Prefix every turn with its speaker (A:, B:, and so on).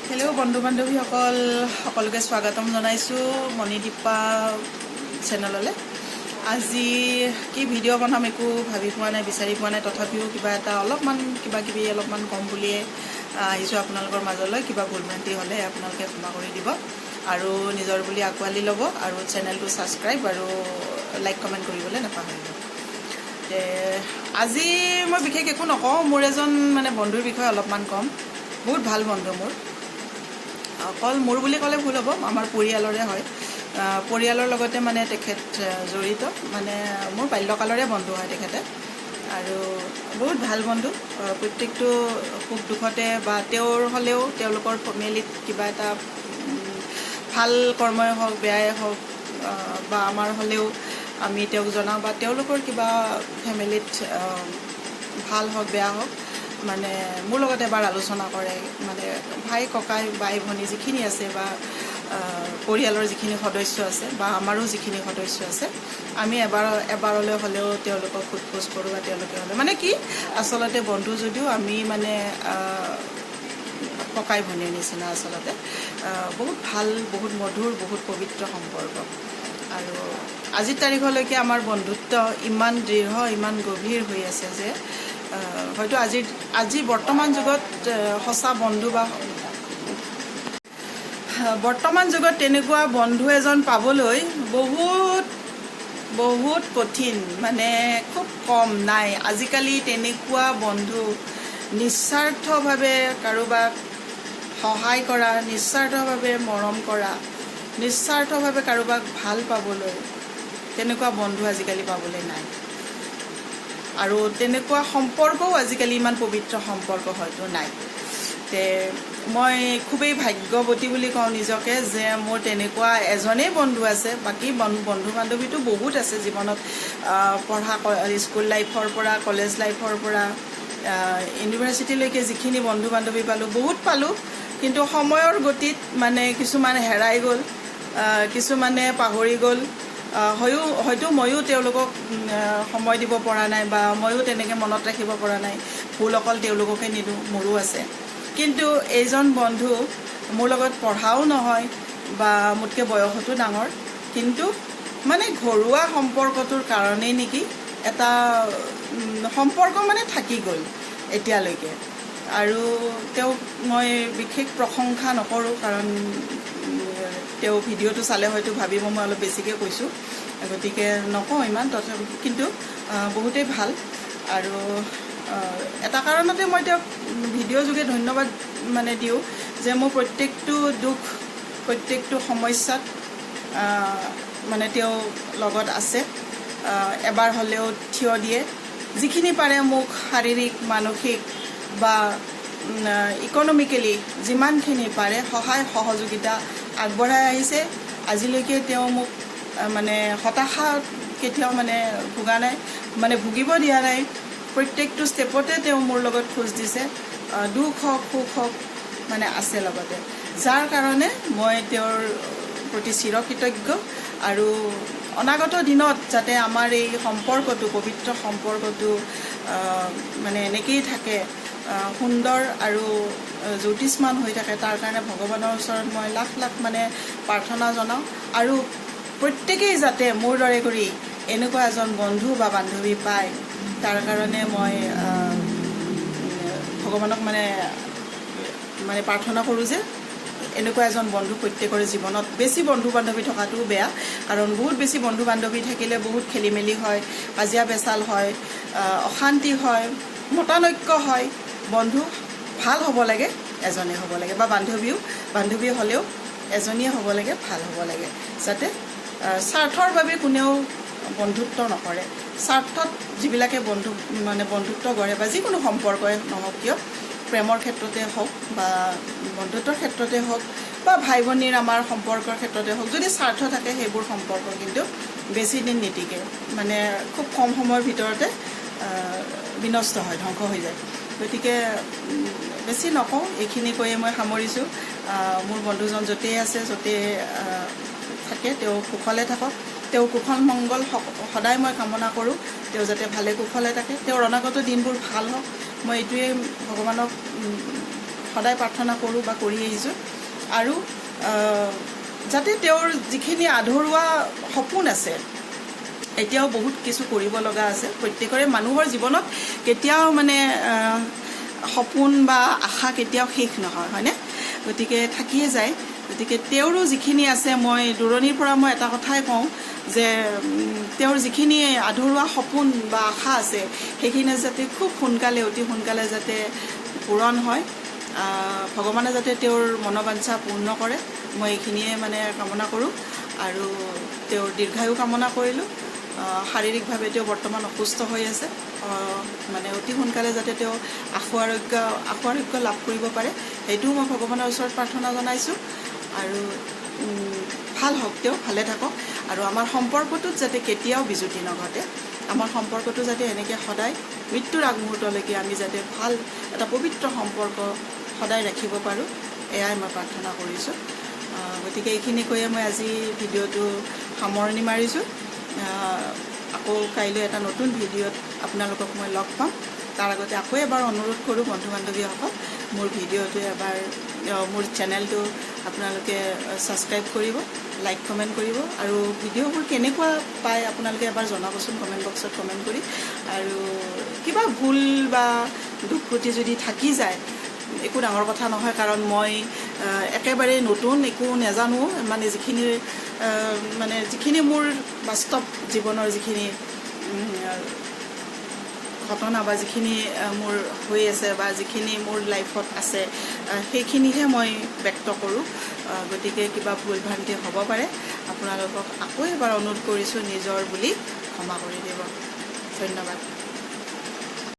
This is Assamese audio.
A: হেল্ল' বন্ধু বান্ধৱীসকল সকলোকে স্বাগতম জনাইছোঁ মণিদীপা চেনেললৈ। আজি কি ভিডিঅ' বনাম একো ভাবি পোৱা নাই, বিচাৰি পোৱা নাই। তথাপিও কিবা এটা অলপমান কিবাকিবি অলপমান কম বুলিয়ে আহিছোঁ আপোনালোকৰ মাজলৈ। কিবা ভুলভ্ৰান্তি হ'লে আপোনালোকে ক্ষমা কৰি দিব আৰু নিজৰ বুলি আঁকোৱালি ল'ব আৰু চেনেলটো ছাবস্ক্ৰাইব আৰু লাইক কমেণ্ট কৰিবলৈ নাপাহৰিব। আজি মই বিশেষ একো নকওঁ, মোৰ এজন বন্ধুৰ বিষয়ে অলপমান ক'ম। বহুত ভাল বন্ধু মোৰ। অকল মোৰ বুলি ক'লে ভুল হ'ব, আমাৰ পৰিয়ালৰে হয়। পৰিয়ালৰ লগতে তেখেত জড়িত, মোৰ বাল্যকালৰে বন্ধু হয় তেখেতে। আৰু বহুত ভাল বন্ধু। প্ৰত্যেকটো সুখ দুখতে বা তেওঁৰ হ'লেও তেওঁলোকৰ ফেমিলিত কিবা এটা ভাল কৰ্মই হওক বেয়াই হওক বা আমাৰ হ'লেও আমি তেওঁক জনাওঁ বা তেওঁলোকৰ কিবা ফেমিলিত ভাল হওক বেয়া হওক মোৰ লগত এবাৰ আলোচনা কৰে। ভাই ককাই বাই ভনী যিখিনি আছে বা পৰিয়ালৰ যিখিনি সদস্য আছে বা আমাৰো যিখিনি সদস্য আছে, আমি এবাৰলৈ হ'লেও তেওঁলোকক সোধ পোছ কৰোঁ বা তেওঁলোকে হ'লে কি আচলতে বন্ধু যদিও আমি ককাই ভনীৰ নিচিনা আচলতে। বহুত ভাল, বহুত মধুৰ, বহুত পবিত্ৰ সম্পৰ্ক। আৰু আজিৰ তাৰিখলৈকে আমাৰ বন্ধুত্ব ইমান দৃঢ়, ইমান গভীৰ হৈ আছে যে হয়তো আজি বৰ্তমান যুগত সঁচা বন্ধু বা বৰ্তমান যুগত তেনেকুৱা বন্ধু এজন পাবলৈ বহুত কঠিন, খুব কম, নাই। আজিকালি তেনেকুৱা বন্ধু নিস্বাৰ্থভাৱে কাৰোবাক সহায় কৰা, নিস্বাৰ্থভাৱে মৰম কৰা, নিস্বাৰ্থভাৱে কাৰোবাক ভাল পাবলৈ তেনেকুৱা বন্ধু আজিকালি পাবলৈ নাই। আৰু তেনেকুৱা সম্পৰ্কও আজিকালি ইমান পবিত্ৰ সম্পৰ্ক হয়তো নাই। মই খুবেই ভাগ্যৱতী বুলি কওঁ নিজকে যে মোৰ তেনেকুৱা এজনেই বন্ধু আছে। বাকী বন্ধু বান্ধৱীটো বহুত আছে জীৱনত। পঢ়া স্কুল লাইফৰ পৰা, কলেজ লাইফৰ পৰা ইউনিভাৰ্চিটিলৈকে যিখিনি বন্ধু বান্ধৱী বহুত পালোঁ। কিন্তু সময়ৰ গতিত কিছুমান হেৰাই গ'ল, কিছুমানে পাহৰি গ'ল। হয়তো ময়ো তেওঁলোকক সময় দিব পৰা নাই বা ময়ো তেনেকৈ মনত ৰাখিব পৰা নাই। ভুল অকল তেওঁলোককে নিদিওঁ, মোৰো আছে। কিন্তু এইজন বন্ধু মোৰ লগত পঢ়াও নহয় বা মোতকৈ বয়সতো ডাঙৰ, কিন্তু ঘৰুৱা সম্পৰ্কটোৰ কাৰণেই নেকি এটা সম্পৰ্ক থাকি গ'ল এতিয়ালৈকে। আৰু তেওঁক মই বিশেষ প্ৰশংসা নকৰোঁ, কাৰণ তেওঁ ভিডিঅ'টো চালে হয়তো ভাবিব মই অলপ বেছিকৈ কৈছোঁ, গতিকে নকওঁ ইমান। তথাপি কিন্তু বহুতেই ভাল। আৰু এটা কাৰণতে মই তেওঁক ভিডিঅ' যোগে ধন্যবাদ দিওঁ যে মোৰ প্ৰত্যেকটো দুখ, প্ৰত্যেকটো সমস্যাত তেওঁ লগত আছে। এবাৰ হ'লেও থিয় দিয়ে। যিখিনি পাৰে মোক শাৰীৰিক, মানসিক বা ইকনমিকেলি যিমানখিনি পাৰে সহায় সহযোগিতা আগবঢ়াই আহিছে। আজিলৈকে তেওঁ মোক হতাশাত কেতিয়াও ভোগা নাই, ভুগিব দিয়া নাই। প্ৰত্যেকটো ষ্টেপতে তেওঁ মোৰ লগত খোজ দিছে। দুখ হওক সুখ হওক আছে লগতে, যাৰ কাৰণে মই তেওঁৰ প্ৰতি চিৰকৃতজ্ঞ। আৰু অনাগত দিনত যাতে আমাৰ এই সম্পৰ্কটো, পবিত্ৰ সম্পৰ্কটো এনেকেই থাকে, সুন্দৰ আৰু জ্যোতিষ্মান হৈ থাকে, তাৰ কাৰণে ভগৱানৰ ওচৰত মই লাখ লাখ প্ৰাৰ্থনা জনাওঁ। আৰু প্ৰত্যেকেই যাতে মোৰ দৰে কৰি এনেকুৱা এজন বন্ধু বা বান্ধৱী পায়, তাৰ কাৰণে মই ভগৱানক প্ৰাৰ্থনা কৰোঁ যে এনেকুৱা এজন বন্ধু প্ৰত্যেকৰে জীৱনত। বেছি বন্ধু বান্ধৱী থকাটোও বেয়া, কাৰণ বহুত বেছি বন্ধু বান্ধৱী থাকিলে বহুত খেলি মেলি হয়, কাজিয়া পেচাল হয়, অশান্তি হয়, মতানৈক্য হয়। বন্ধু ভাল হ'ব লাগে, এজনেই হ'ব লাগে, বা বান্ধৱী হ'লেও এজনীয়ে হ'ব লাগে, ভাল হ'ব লাগে। যাতে স্বাৰ্থৰ বাবে কোনেও বন্ধুত্ব নকৰে। স্বাৰ্থত যিবিলাকে বন্ধুত্ব গঢ়ে বা যিকোনো সম্পৰ্কই নহওক কিয়, প্ৰেমৰ ক্ষেত্ৰতে হওক বা বন্ধুত্বৰ ক্ষেত্ৰতে হওক বা ভাই ভনীৰ আমাৰ সম্পৰ্কৰ ক্ষেত্ৰতে হওক, যদি স্বাৰ্থ থাকে সেইবোৰ সম্পৰ্ক কিন্তু বেছি দিন নিটিকে। খুব কম সময়ৰ ভিতৰতে বিনষ্ট হয়, ধ্বংস হৈ যায়। গতিকে বেছি নকওঁ, এইখিনি কৈয়ে মই সামৰিছোঁ। মোৰ বন্ধুজন য'তেই আছে, য'তেই থাকে, তেওঁ কুশলে থাকক। তেওঁৰ কুশল মংগল সদায় মই কামনা কৰোঁ। তেওঁ যাতে ভালে কুশলে থাকে, তেওঁৰ অনাগত দিনবোৰ ভাল হওক, মই এইটোৱে ভগৱানক সদায় প্ৰাৰ্থনা কৰোঁ বা কৰি আহিছোঁ। আৰু যাতে তেওঁৰ যিখিনি আধৰুৱা সপোন আছে, এতিয়াও বহুত কিছু কৰিব লগা আছে। প্ৰত্যেকৰে মানুহৰ জীৱনত কেতিয়াও মানে সপোন বা আশা কেতিয়াও শেষ নহয়, হয়নে? গতিকে থাকিয়ে যায়। গতিকে তেওঁৰো যিখিনি আছে, মই দূৰণিৰ পৰা মই এটা কথাই কওঁ যে তেওঁৰ যিখিনি আধৰুৱা সপোন বা আশা আছে, সেইখিনি যাতে খুব সোনকালে, অতি সোনকালে যাতে পূৰণ হয়। ভগৱানে যাতে তেওঁৰ মনোবাঞ্ছা পূৰ্ণ কৰে, মই এইখিনিয়ে মানে কামনা কৰোঁ। আৰু তেওঁৰ দীৰ্ঘায়ু কামনা কৰিলোঁ। শাৰীৰিকভাৱে তেওঁ বৰ্তমান অসুস্থ হৈ আছে, মানে অতি সোনকালে যাতে তেওঁ আশু আৰোগ্য লাভ কৰিব পাৰে, সেইটোও মই ভগৱানৰ ওচৰত প্ৰাৰ্থনা জনাইছোঁ। আৰু ভাল হওক, তেওঁ ভালে থাকক। আৰু আমাৰ সম্পৰ্কটোত যাতে কেতিয়াও বিজুতি নঘটে, আমাৰ সম্পৰ্কটো যাতে এনেকৈ সদায় মৃত্যুৰ আগমুহূৰ্তলৈকে আমি যাতে ভাল এটা পবিত্ৰ সম্পৰ্ক সদায় ৰাখিব পাৰোঁ, এয়াই মই প্ৰাৰ্থনা কৰিছোঁ। গতিকে এইখিনি কৈয়ে মই আজি ভিডিঅ'টো সামৰণি মাৰিছোঁ। আকৌ কাইলৈ এটা নতুন ভিডিঅ'ত আপোনালোকক মই লগ পাম। তাৰ আগতে আকৌ এবাৰ অনুৰোধ কৰোঁ বন্ধু বান্ধৱীসকল, মোৰ ভিডিঅ'টো এবাৰ মোৰ চেনেলটো আপোনালোকে ছাবস্ক্ৰাইব কৰিব, লাইক কমেণ্ট কৰিব। আৰু ভিডিঅ'বোৰ কেনেকুৱা পায় আপোনালোকে এবাৰ জনাবচোন কমেণ্ট বক্সত কমেণ্ট কৰি। আৰু কিবা ভুল বা দুখ ক্ৰুটি যদি থাকি যায়, একো ডাঙৰ কথা নহয়, কাৰণ মই একেবাৰে নতুন, একো নাজানো। মানে যিখিনি মোৰ বাস্তৱ জীৱনৰ যিখিনি ঘটনা বা যিখিনি মোৰ হৈ আছে বা যিখিনি মোৰ লাইফত আছে, সেইখিনিহে মই ব্যক্ত কৰোঁ। গতিকে কিবা ভুল ভ্ৰান্তি হ'ব পাৰে, আপোনালোকক আকৌ এবাৰ অনুৰোধ কৰিছোঁ নিজৰ বুলি ক্ষমা কৰি দিব। ধন্যবাদ।